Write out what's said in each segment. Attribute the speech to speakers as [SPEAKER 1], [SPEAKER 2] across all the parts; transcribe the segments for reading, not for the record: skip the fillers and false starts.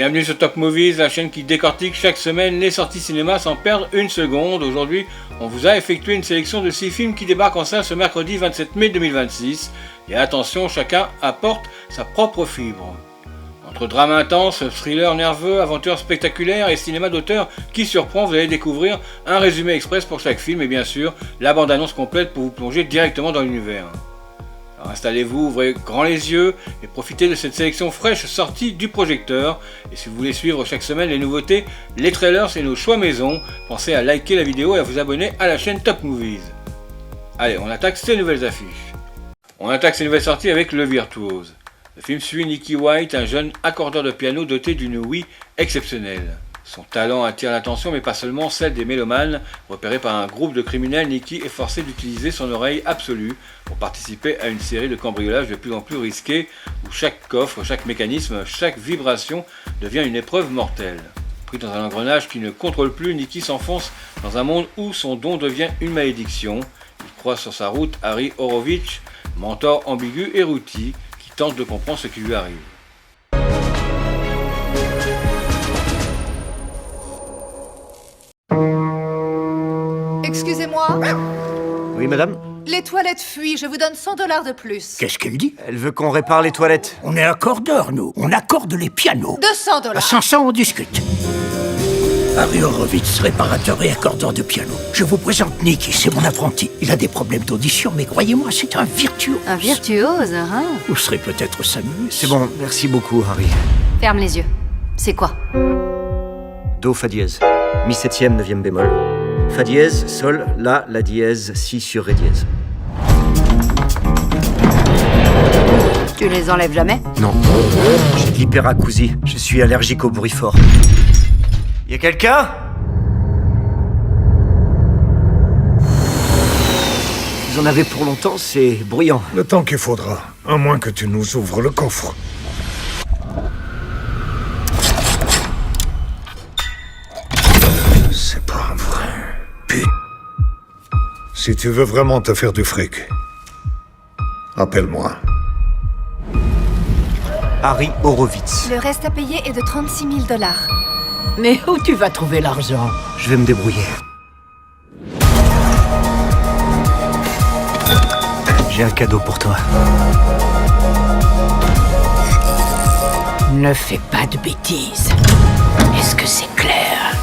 [SPEAKER 1] Bienvenue sur Top Movies, la chaîne qui décortique chaque semaine les sorties cinéma sans perdre une seconde. Aujourd'hui, on vous a effectué une sélection de 6 films qui débarquent en salle ce mercredi 27 mai 2026. Et attention, chacun apporte sa propre fibre. Entre drame intense, thriller nerveux, aventure spectaculaire et cinéma d'auteur qui surprend, vous allez découvrir un résumé express pour chaque film et bien sûr la bande-annonce complète pour vous plonger directement dans l'univers. Alors installez-vous, ouvrez grand les yeux et profitez de cette sélection fraîche sortie du projecteur. Et si vous voulez suivre chaque semaine les nouveautés, les trailers et nos choix maison, pensez à liker la vidéo et à vous abonner à la chaîne Top Movies. Allez, on attaque ces nouvelles affiches. On attaque ces nouvelles sorties avec Le Virtuose. Le film suit Nicky White, un jeune accordeur de piano doté d'une ouïe exceptionnelle. Son talent attire l'attention, mais pas seulement celle des mélomanes. Repéré par un groupe de criminels, Nicky est forcé d'utiliser son oreille absolue pour participer à une série de cambriolages de plus en plus risqués, où chaque coffre, chaque mécanisme, chaque vibration devient une épreuve mortelle. Pris dans un engrenage qui ne contrôle plus, Nicky s'enfonce dans un monde où son don devient une malédiction. Il croise sur sa route Harry Horowitz, mentor ambigu et routier, qui tente de comprendre ce qui lui arrive.
[SPEAKER 2] Excusez-moi,
[SPEAKER 3] Oui, madame?
[SPEAKER 2] les toilettes fuient, je vous donne 100 $ de plus.
[SPEAKER 4] Qu'est-ce qu'elle dit?
[SPEAKER 3] Elle veut qu'on répare les toilettes.
[SPEAKER 4] On est accordeurs, nous. On accorde les pianos.
[SPEAKER 2] 200 $.
[SPEAKER 4] À 500, on discute. Harry Horowitz, réparateur et accordeur de piano. Je vous présente Nicky, c'est mon apprenti. Il a des problèmes d'audition, mais croyez-moi, c'est un virtuose.
[SPEAKER 5] Un virtuose, hein?
[SPEAKER 4] Vous serez peut-être sa muse.
[SPEAKER 3] C'est bon, merci beaucoup, Harry.
[SPEAKER 5] Ferme les yeux. C'est quoi?
[SPEAKER 3] Do, fa dièse. Mi septième, neuvième bémol. Fa dièse, sol, la dièse, si sur ré dièse.
[SPEAKER 5] Tu les enlèves jamais?
[SPEAKER 3] Non. J'ai de l'hyperacousie. Je suis allergique au bruit fort. Y'a quelqu'un? Vous en avez pour longtemps, c'est bruyant.
[SPEAKER 6] Le temps qu'il faudra, à moins que tu nous ouvres le coffre. C'est pas vrai. Putain. Si tu veux vraiment te faire du fric, appelle-moi.
[SPEAKER 3] Harry Horowitz.
[SPEAKER 2] Le reste à payer est de 36 000 $.
[SPEAKER 7] Mais où tu vas trouver l'argent?
[SPEAKER 3] Je vais me débrouiller. J'ai un cadeau pour toi.
[SPEAKER 7] Ne fais pas de bêtises. Est-ce que c'est clair?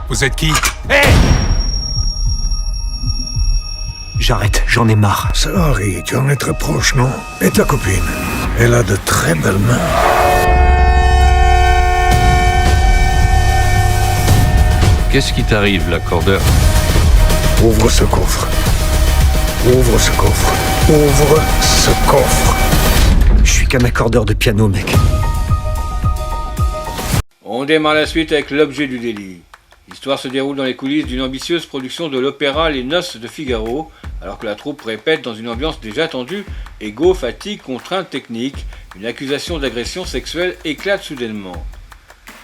[SPEAKER 8] Vous êtes qui?
[SPEAKER 3] J'arrête, j'en ai marre.
[SPEAKER 6] C'est Harry, tu en es très proche, non? Et ta copine? Elle a de très belles mains.
[SPEAKER 8] Qu'est-ce qui t'arrive, l'accordeur?
[SPEAKER 6] Ouvre ce coffre. Ouvre ce coffre. Ouvre ce coffre.
[SPEAKER 3] Je suis qu'un accordeur de piano, mec.
[SPEAKER 1] On démarre la suite avec L'objet du délit. L'histoire se déroule dans les coulisses d'une ambitieuse production de l'opéra Les Noces de Figaro, alors que la troupe répète dans une ambiance déjà tendue, ego, fatigue, contraintes techniques, une accusation d'agression sexuelle éclate soudainement.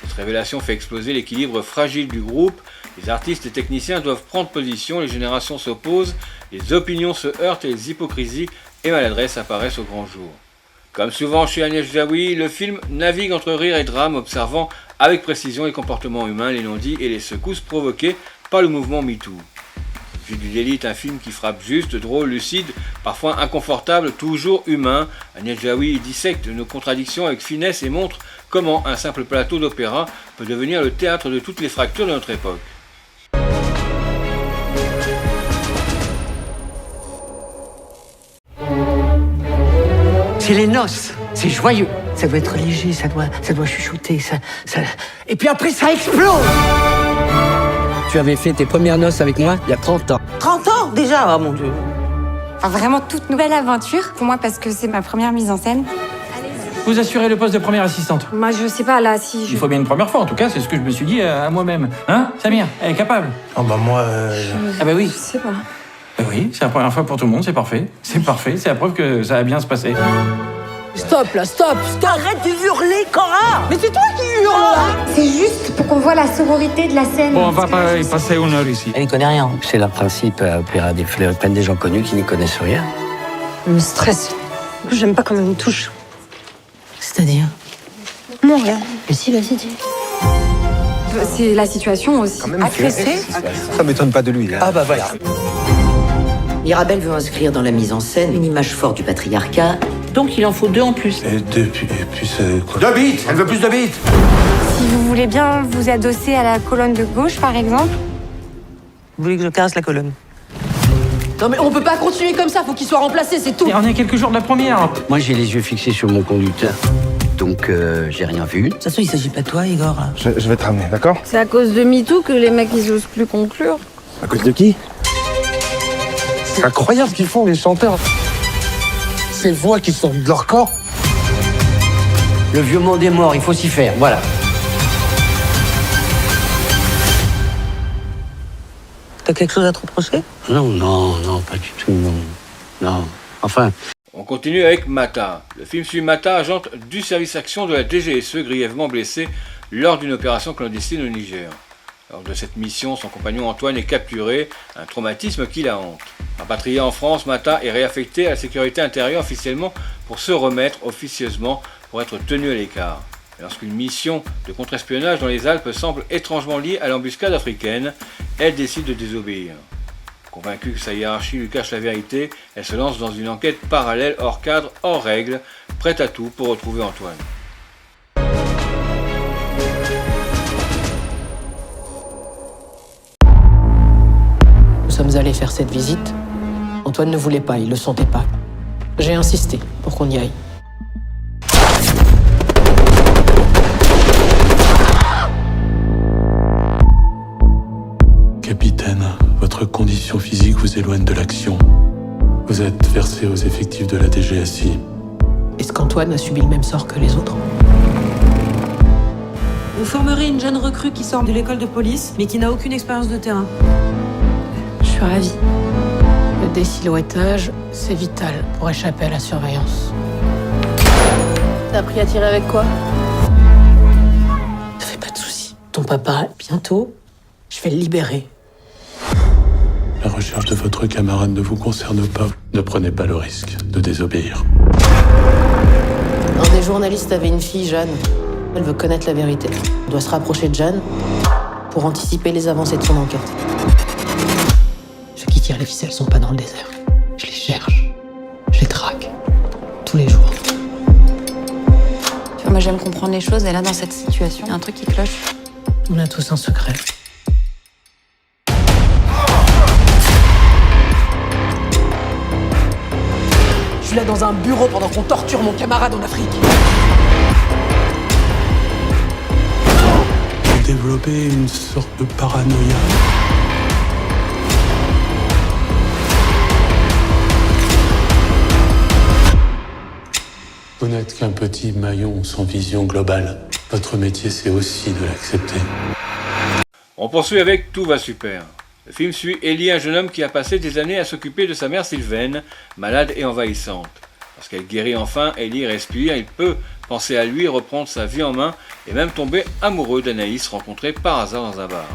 [SPEAKER 1] Cette révélation fait exploser l'équilibre fragile du groupe, les artistes et techniciens doivent prendre position, les générations s'opposent, les opinions se heurtent et les hypocrisies et maladresses apparaissent au grand jour. Comme souvent chez Agnès Jaoui, le film navigue entre rire et drame, observant avec précision les comportements humains, les non-dits et les secousses provoquées par le mouvement MeToo. L'objet du délit est un film qui frappe juste, drôle, lucide, parfois inconfortable, toujours humain. Agnès Jaoui dissecte nos contradictions avec finesse et montre comment un simple plateau d'opéra peut devenir le théâtre de toutes les fractures de notre époque.
[SPEAKER 7] C'est les noces. C'est joyeux. Ça doit être léger, ça doit chuchoter, ça... Et puis après, ça explose.
[SPEAKER 9] Tu avais fait tes premières noces avec moi il y a 30 ans.
[SPEAKER 7] 30 ans déjà, oh mon Dieu.
[SPEAKER 10] Enfin, vraiment toute nouvelle aventure pour moi parce que c'est ma première mise en scène.
[SPEAKER 11] Vous assurez le poste de première assistante.
[SPEAKER 10] Moi, je sais pas, là, si je...
[SPEAKER 11] Il faut bien une première fois, en tout cas, c'est ce que je me suis dit à moi-même. Hein, Samir, elle est capable.
[SPEAKER 6] Oh bah moi...
[SPEAKER 11] Ah bah oui.
[SPEAKER 10] Je sais pas.
[SPEAKER 11] Bah oui, c'est la première fois pour tout le monde, c'est parfait. C'est parfait, c'est la preuve que ça va bien se passer.
[SPEAKER 7] Stop là, stop. Arrête de hurler, Cora. Mais c'est toi qui hurles là.
[SPEAKER 10] C'est juste pour qu'on voit la sororité de la scène.
[SPEAKER 11] Bon, on va pas y passer une heure ici.
[SPEAKER 9] Elle n'y connaît rien. C'est le principe opéra des fleurs, prennent des gens connus qui n'y connaissent rien.
[SPEAKER 10] Je me stresse. J'aime pas quand on me touche.
[SPEAKER 7] C'est-à-dire?
[SPEAKER 10] Non, rien.
[SPEAKER 5] Mais si, vas-y, dis.
[SPEAKER 10] C'est la situation aussi.
[SPEAKER 6] Ça m'étonne pas de lui.
[SPEAKER 7] Ah bah voilà.
[SPEAKER 5] Mirabel veut inscrire dans la mise en scène une image forte du patriarcat, donc il en faut 2 en plus.
[SPEAKER 8] Et puis c'est quoi?
[SPEAKER 4] 2 bits. Elle veut plus de bits.
[SPEAKER 10] Si vous voulez bien vous adosser à la colonne de gauche, par exemple.
[SPEAKER 7] Vous voulez que je caresse la colonne?
[SPEAKER 5] Non mais on peut pas continuer comme ça, faut qu'il soit remplacé, c'est tout.
[SPEAKER 11] Et on est à quelques jours de la première.
[SPEAKER 9] Moi, j'ai les yeux fixés sur mon conducteur. Donc, j'ai rien vu.
[SPEAKER 7] De toute façon, il s'agit pas de toi, Igor.
[SPEAKER 6] Je vais te ramener, d'accord?
[SPEAKER 10] C'est à cause de MeToo que les mecs ils osent plus conclure.
[SPEAKER 6] À cause de qui? C'est incroyable ce qu'ils font, les chanteurs. Ces voix qui sortent de leur corps.
[SPEAKER 9] Le vieux monde est mort, il faut s'y faire, voilà.
[SPEAKER 7] T'as quelque chose à te reprocher?
[SPEAKER 9] Non, pas du tout, non. Enfin...
[SPEAKER 1] On continue avec Mata. Le film suit Mata, agente du service action de la DGSE, grièvement blessé lors d'une opération clandestine au Niger. Lors de cette mission, son compagnon Antoine est capturé, un traumatisme qui la hante. Rapatrié en France, Mata est réaffecté à la sécurité intérieure officiellement pour se remettre officieusement pour être tenu à l'écart. Et lorsqu'une mission de contre-espionnage dans les Alpes semble étrangement liée à l'embuscade africaine, elle décide de désobéir. Convaincue que sa hiérarchie lui cache la vérité, elle se lance dans une enquête parallèle, hors cadre, hors règle, prête à tout pour retrouver Antoine.
[SPEAKER 12] Nous sommes allés faire cette visite. Antoine ne voulait pas, il le sentait pas. J'ai insisté pour qu'on y aille.
[SPEAKER 8] Capitaine, votre condition physique vous éloigne de l'action. Vous êtes versé aux effectifs de la DGSI.
[SPEAKER 12] Est-ce qu'Antoine a subi le même sort que les autres?
[SPEAKER 13] Vous formerez une jeune recrue qui sort de l'école de police, mais qui n'a aucune expérience de terrain.
[SPEAKER 12] Je suis ravie. Le désilhouettage, c'est vital pour échapper à la surveillance. T'as appris à tirer avec quoi? Ne fais pas de soucis. Ton papa, bientôt, je vais le libérer.
[SPEAKER 8] La recherche de votre camarade ne vous concerne pas. Ne prenez pas le risque de désobéir.
[SPEAKER 12] Un des journalistes avait une fille, Jeanne. Elle veut connaître la vérité. On doit se rapprocher de Jeanne pour anticiper les avancées de son enquête. Ceux qui tirent les ficelles sont pas dans le désert. Je les cherche. Je les traque. Tous les jours.
[SPEAKER 5] Tu vois, moi j'aime comprendre les choses et là dans cette situation, il y a un truc qui cloche.
[SPEAKER 12] On a tous un secret. Je suis là dans un bureau pendant qu'on torture mon camarade en Afrique.
[SPEAKER 8] Vous développez une sorte de paranoïa. Vous n'êtes qu'un petit maillon sans vision globale. Votre métier, c'est aussi de l'accepter.
[SPEAKER 1] On poursuit avec Tout va super. Le film suit Ellie, un jeune homme qui a passé des années à s'occuper de sa mère Sylvaine, malade et envahissante. Lorsqu'elle guérit enfin, Ellie respire, il peut penser à lui, reprendre sa vie en main et même tomber amoureux d'Anaïs rencontrée par hasard dans un bar.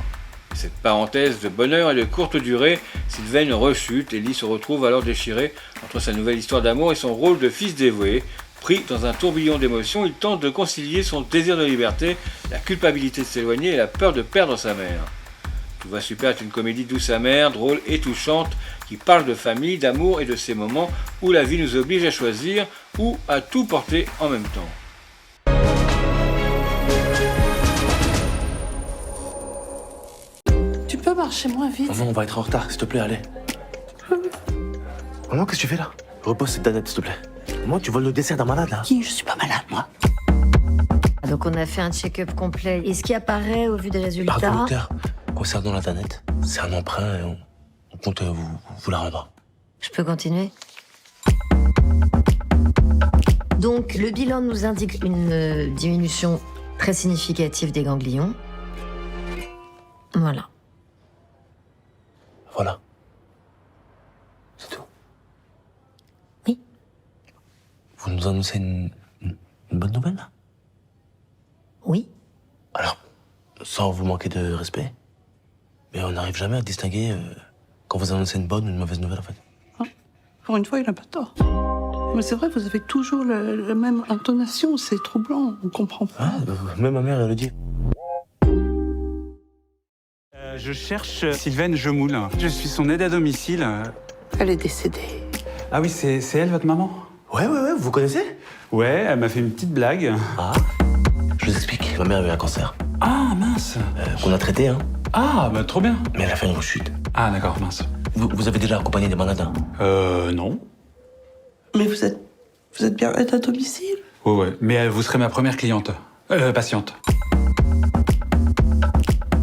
[SPEAKER 1] Et cette parenthèse de bonheur et de courte durée, Sylvaine rechute, Ellie se retrouve alors déchirée entre sa nouvelle histoire d'amour et son rôle de fils dévoué. Pris dans un tourbillon d'émotions, il tente de concilier son désir de liberté, la culpabilité de s'éloigner et la peur de perdre sa mère. Tout va super est une comédie douce amère, drôle et touchante qui parle de famille, d'amour et de ces moments où la vie nous oblige à choisir ou à tout porter en même temps.
[SPEAKER 13] Tu peux marcher moins vite?
[SPEAKER 14] Maman, on va être en retard, s'il te plaît, allez. Maman, qu'est-ce que tu fais là? Repose cette danette, s'il te plaît. Maman, tu voles le dessert d'un malade là.
[SPEAKER 7] Qui? Je suis pas malade, moi.
[SPEAKER 5] Donc on a fait un check-up complet. Et ce qui apparaît au vu des résultats...
[SPEAKER 14] Pardon, docteur. Concernant la danette, c'est un emprunt et on compte vous la rendre.
[SPEAKER 5] Je peux continuer? Donc le bilan nous indique une diminution très significative des ganglions. Voilà.
[SPEAKER 14] Voilà. C'est tout.
[SPEAKER 5] Oui.
[SPEAKER 14] Vous nous annoncez une bonne nouvelle là?
[SPEAKER 5] Oui.
[SPEAKER 14] Alors, sans vous manquer de respect, mais on n'arrive jamais à distinguer quand vous annoncez une bonne ou une mauvaise nouvelle en fait.
[SPEAKER 13] Pour une fois, il n'a pas tort.
[SPEAKER 15] Mais c'est vrai, vous avez toujours la même intonation, c'est troublant, on comprend pas.
[SPEAKER 14] Même ma mère, elle le dit.
[SPEAKER 16] Je cherche Sylvaine Jemoul. Je suis son aide à domicile.
[SPEAKER 15] Elle est décédée.
[SPEAKER 16] Ah oui, c'est elle, votre maman?
[SPEAKER 14] Ouais, vous connaissez?
[SPEAKER 16] Ouais, elle m'a fait une petite blague.
[SPEAKER 14] Ah, je vous explique. Ma mère avait un cancer.
[SPEAKER 16] Ah, mince.
[SPEAKER 14] Qu'on a traité, hein.
[SPEAKER 16] Ah, bah trop bien.
[SPEAKER 14] Mais elle a fait une rechute.
[SPEAKER 16] Ah, d'accord, mince.
[SPEAKER 14] Vous avez déjà accompagné des malades, hein?
[SPEAKER 16] Non.
[SPEAKER 15] Mais vous êtes bien aide à domicile?
[SPEAKER 16] Ouais. Mais vous serez ma première cliente. Patiente.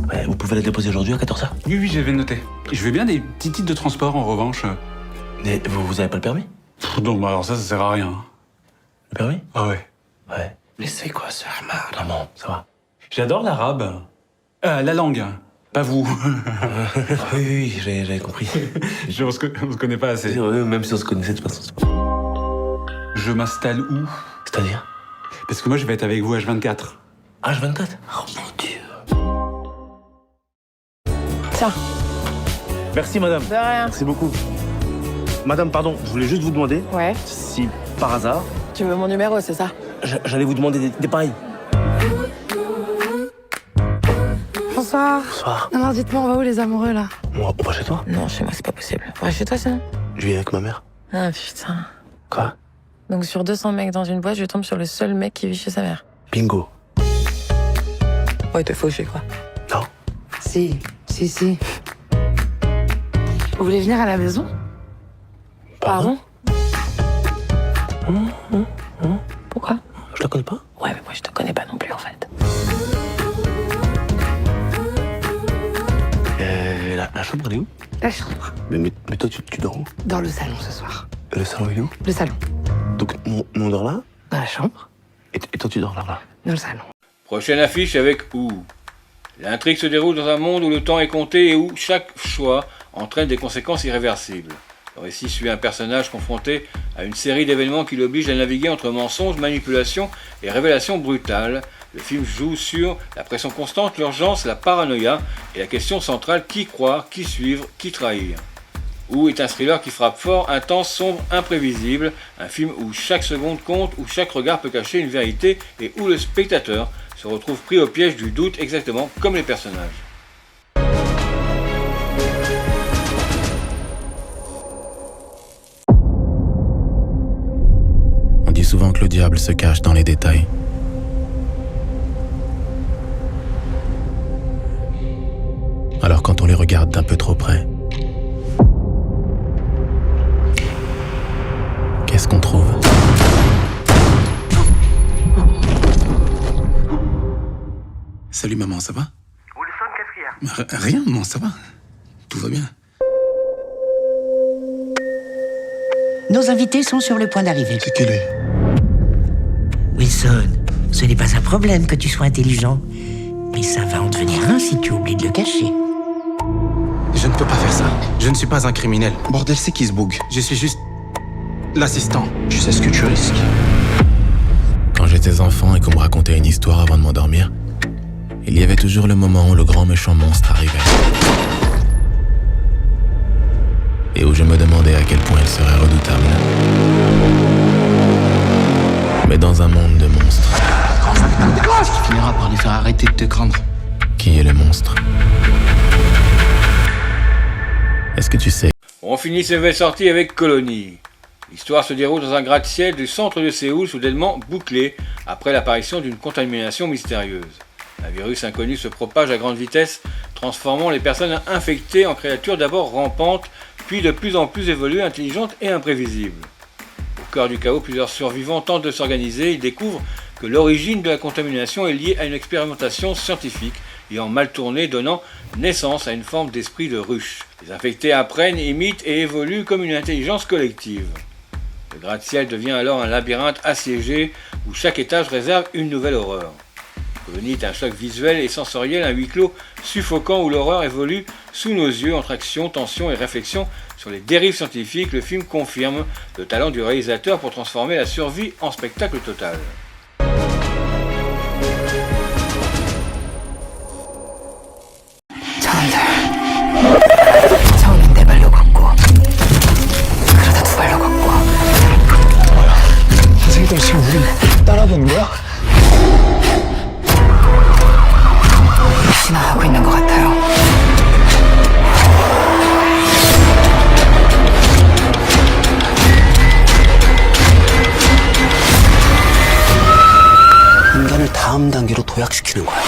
[SPEAKER 14] Ouais, vous pouvez la déposer aujourd'hui à 14h?
[SPEAKER 16] Oui, j'avais noté. Je veux bien des petits titres de transport, en revanche.
[SPEAKER 14] Mais vous avez pas le permis?
[SPEAKER 16] Non, bah alors ça sert à rien.
[SPEAKER 14] Le permis?
[SPEAKER 16] Ah ouais.
[SPEAKER 14] Ouais.
[SPEAKER 15] Mais c'est quoi ce remarque?
[SPEAKER 14] Non, ça va.
[SPEAKER 16] J'adore l'arabe. La langue. Pas vous.
[SPEAKER 14] Oui, j'avais compris.
[SPEAKER 16] On se connaît pas assez.
[SPEAKER 14] Même si on se connaissait de toute façon.
[SPEAKER 16] Je m'installe où?
[SPEAKER 14] C'est-à-dire?
[SPEAKER 16] Parce que moi, je vais être avec vous H24.
[SPEAKER 14] H24?
[SPEAKER 15] Oh mon Dieu.
[SPEAKER 10] Tiens.
[SPEAKER 14] Merci, madame.
[SPEAKER 10] De rien.
[SPEAKER 14] Merci beaucoup. Madame, pardon, je voulais juste vous demander
[SPEAKER 10] Ouais.
[SPEAKER 14] si, par hasard...
[SPEAKER 10] Tu veux mon numéro, c'est ça?
[SPEAKER 14] J'allais vous demander des pareils.
[SPEAKER 10] Bonsoir.
[SPEAKER 14] Bonsoir.
[SPEAKER 10] Alors dites-moi, on va où les amoureux là?
[SPEAKER 14] On va chez toi?
[SPEAKER 10] Non, chez moi c'est pas possible. On va chez toi sinon?
[SPEAKER 14] Je vis avec ma mère.
[SPEAKER 10] Ah putain.
[SPEAKER 14] Quoi?
[SPEAKER 10] Donc sur 200 mecs dans une boîte, je tombe sur le seul mec qui vit chez sa mère.
[SPEAKER 14] Bingo.
[SPEAKER 10] Ouais, t'es fauché quoi.
[SPEAKER 14] Non.
[SPEAKER 10] Si. Vous voulez venir à la maison? Pardon? Pourquoi?
[SPEAKER 14] Je la connais pas?
[SPEAKER 10] Ouais, mais moi je te connais pas non plus en fait.
[SPEAKER 14] La chambre, elle est où?
[SPEAKER 10] La chambre.
[SPEAKER 14] Mais toi, tu dors où?
[SPEAKER 10] Dans le salon ce soir.
[SPEAKER 14] Le salon, il est où?
[SPEAKER 10] Le salon.
[SPEAKER 14] Donc, nous, on dort là?
[SPEAKER 10] Dans la chambre.
[SPEAKER 14] Et toi, tu dors là?
[SPEAKER 10] Dans le salon.
[SPEAKER 1] Prochaine affiche avec Où. L'intrigue se déroule dans un monde où le temps est compté et où chaque choix entraîne des conséquences irréversibles. Le récit suit un personnage confronté à une série d'événements qui l'obligent à naviguer entre mensonges, manipulations et révélations brutales. Le film joue sur la pression constante, l'urgence, la paranoïa et la question centrale: qui croire, qui suivre, qui trahir. Où est un thriller qui frappe fort, intense, sombre, imprévisible, un film où chaque seconde compte, où chaque regard peut cacher une vérité et où le spectateur se retrouve pris au piège du doute exactement comme les personnages.
[SPEAKER 17] On dit souvent que le diable se cache dans les détails. Alors quand on les regarde d'un peu trop près, qu'est-ce qu'on trouve? Salut maman, ça va?
[SPEAKER 18] Wilson, qu'est-ce qu'il y a?
[SPEAKER 17] Rien maman, ça va. Tout va bien.
[SPEAKER 19] Nos invités sont sur le point d'arriver.
[SPEAKER 17] C'est quelle est?
[SPEAKER 19] Wilson, ce n'est pas un problème que tu sois intelligent. Mais ça va en devenir un si tu oublies de le cacher.
[SPEAKER 17] Je ne peux pas faire ça. Je ne suis pas un criminel. Bordel, c'est qui ce boug? Je suis juste l'assistant.
[SPEAKER 14] Tu sais ce que tu risques.
[SPEAKER 17] Quand j'étais enfant et qu'on me racontait une histoire avant de m'endormir, il y avait toujours le moment où le grand méchant monstre arrivait. Et où je me demandais à quel point il serait redoutable. Mais dans un monde de monstres...
[SPEAKER 9] Tu finiras par les faire arrêter de te craindre.
[SPEAKER 17] Qui est le monstre? Est-ce que tu sais?
[SPEAKER 1] On finit cette nouvelle sortie avec Colony. L'histoire se déroule dans un gratte-ciel du centre de Séoul soudainement bouclé après l'apparition d'une contamination mystérieuse. Un virus inconnu se propage à grande vitesse, transformant les personnes infectées en créatures d'abord rampantes, puis de plus en plus évoluées, intelligentes et imprévisibles. Au cœur du chaos, plusieurs survivants tentent de s'organiser. Ils découvrent que l'origine de la contamination est liée à une expérimentation scientifique ayant mal tourné, donnant naissance à une forme d'esprit de ruche. Les infectés apprennent, imitent et évoluent comme une intelligence collective. Le gratte-ciel devient alors un labyrinthe assiégé où chaque étage réserve une nouvelle horreur. Colony est un choc visuel et sensoriel, un huis clos suffocant où l'horreur évolue sous nos yeux entre action, tension et réflexion sur les dérives scientifiques. Le film confirme le talent du réalisateur pour transformer la survie en spectacle total.
[SPEAKER 4] Max Noir.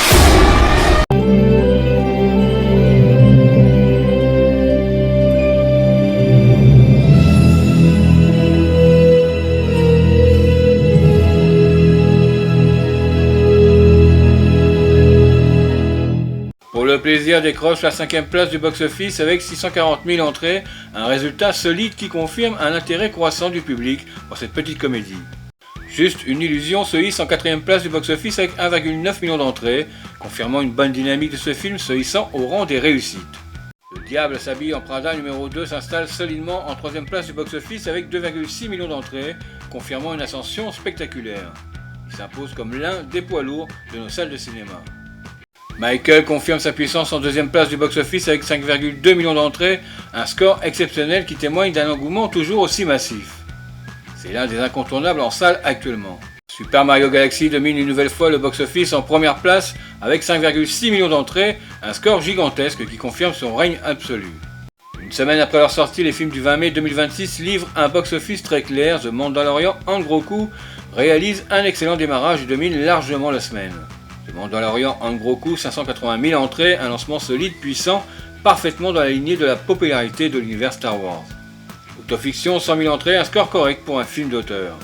[SPEAKER 1] Pour le plaisir décroche la 5e place du box-office avec 640 000 entrées, un résultat solide qui confirme un intérêt croissant du public pour cette petite comédie. Juste une illusion se hisse en 4e place du box-office avec 1,9 million d'entrées, confirmant une bonne dynamique de ce film se hissant au rang des réussites. Le Diable s'habille en Prada numéro 2 s'installe solidement en 3e place du box-office avec 2,6 millions d'entrées, confirmant une ascension spectaculaire. Il s'impose comme l'un des poids lourds de nos salles de cinéma. Michael confirme sa puissance en 2e place du box-office avec 5,2 millions d'entrées, un score exceptionnel qui témoigne d'un engouement toujours aussi massif. C'est l'un des incontournables en salle actuellement. Super Mario Galaxy domine une nouvelle fois le box-office en première place avec 5,6 millions d'entrées, un score gigantesque qui confirme son règne absolu. Une semaine après leur sortie, les films du 20 mai 2026 livrent un box-office très clair. The Mandalorian en gros coup réalise un excellent démarrage et domine largement la semaine. The Mandalorian en gros coup, 580 000 entrées, un lancement solide, puissant, parfaitement dans la lignée de la popularité de l'univers Star Wars. Autofiction, 100 000 entrées, un score correct pour un film d'auteur.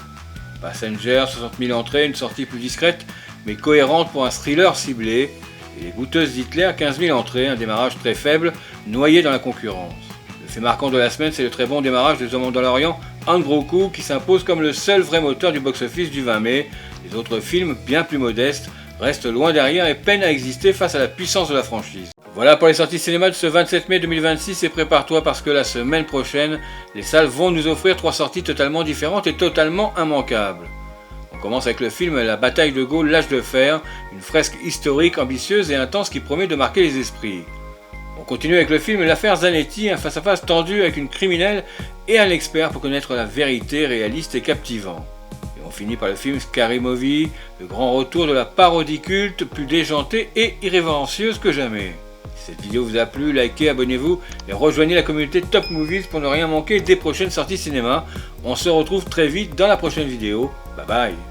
[SPEAKER 1] Passenger, 60 000 entrées, une sortie plus discrète mais cohérente pour un thriller ciblé. Et Les Goûteuses d'Hitler, 15 000 entrées, un démarrage très faible, noyé dans la concurrence. Le fait marquant de la semaine, c'est le très bon démarrage de The Mandalorian en gros coup qui s'impose comme le seul vrai moteur du box-office du 20 mai. Les autres films, bien plus modestes, restent loin derrière et peinent à exister face à la puissance de la franchise. Voilà pour les sorties cinéma de ce 27 mai 2026 et prépare-toi parce que la semaine prochaine, les salles vont nous offrir 3 sorties totalement différentes et totalement immanquables. On commence avec le film La bataille de Gaulle, l'âge de fer, une fresque historique ambitieuse et intense qui promet de marquer les esprits. On continue avec le film L'affaire Zanetti, un face-à-face tendu avec une criminelle et un expert pour connaître la vérité réaliste et captivant. On finit par le film Scary Movie, le grand retour de la parodie culte, plus déjantée et irrévérencieuse que jamais. Si cette vidéo vous a plu, likez, abonnez-vous et rejoignez la communauté Top Movies pour ne rien manquer des prochaines sorties cinéma. On se retrouve très vite dans la prochaine vidéo. Bye bye.